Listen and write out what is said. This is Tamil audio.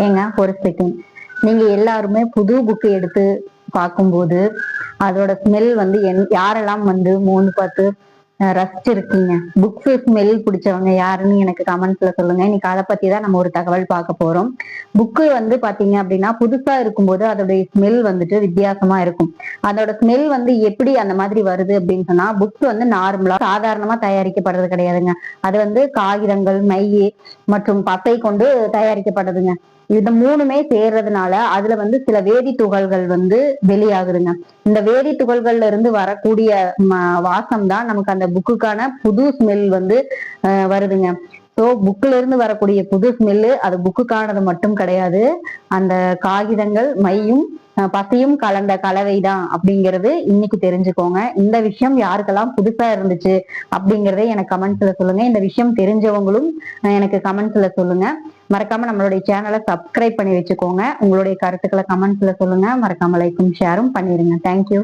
ஏங்க ஒரு செகண்ட். நீங்க எல்லாருமே புது புக்கு எடுத்து பார்க்கும்போது அதோட ஸ்மெல் வந்து யாரெல்லாம் வந்து மோந்து பார்த்து ரசிச்சிருக்கீங்க? புக்ஸ் ஸ்மெல் பிடிச்சவங்க யாருன்னு எனக்கு கமெண்ட்ஸ்ல சொல்லுங்க. இன்னைக்கு அதை பத்தி தான் நம்ம ஒரு தகவல் பார்க்க போறோம். புக்கு வந்து பாத்தீங்க அப்படின்னா புதுசா இருக்கும்போது அதோடைய ஸ்மெல் வந்துட்டு வித்தியாசமா இருக்கும். அதோட ஸ்மெல் வந்து எப்படி அந்த மாதிரி வருது அப்படின்னு சொன்னா, புக்ஸ் வந்து நார்மலா சாதாரணமா தயாரிக்கப்படுறது கிடையாதுங்க. அது வந்து காகிதங்கள், மை மற்றும் பசை கொண்டு தயாரிக்கப்படுதுங்க. இது மூணுமே சேர்றதுனால அதுல வந்து சில வேதி துகள்கள் வந்து வெளியாகுதுங்க. இந்த வேதி துகள்கள்ல இருந்து வரக்கூடிய வாசம் தான் நமக்கு அந்த புக்குக்கான புது ஸ்மெல் வந்து வருதுங்க. ஸோ புக்ல இருந்து வரக்கூடிய புது ஸ்மெல்லு அது புக்குக்கானது மட்டும் கிடையாது. அந்த காகிதங்கள், மையும் பசையும் கலந்த கலவைதான் அப்படிங்கிறது இன்னைக்கு தெரிஞ்சுக்கோங்க. இந்த விஷயம் யாருக்கெல்லாம் புதுசா இருந்துச்சு அப்படிங்கறத எனக்கு கமெண்ட்ஸ்ல சொல்லுங்க. இந்த விஷயம் தெரிஞ்சவங்களும் எனக்கு கமெண்ட்ஸ்ல சொல்லுங்க. மறக்காம நம்மளுடைய சேனலை சப்ஸ்கிரைப் பண்ணி வச்சுக்கோங்க. உங்களுடைய கருத்துக்களை கமெண்ட்ஸ்ல சொல்லுங்க. மறக்காம லைக்கும் ஷேரும் பண்ணிருங்க. தேங்க்யூ.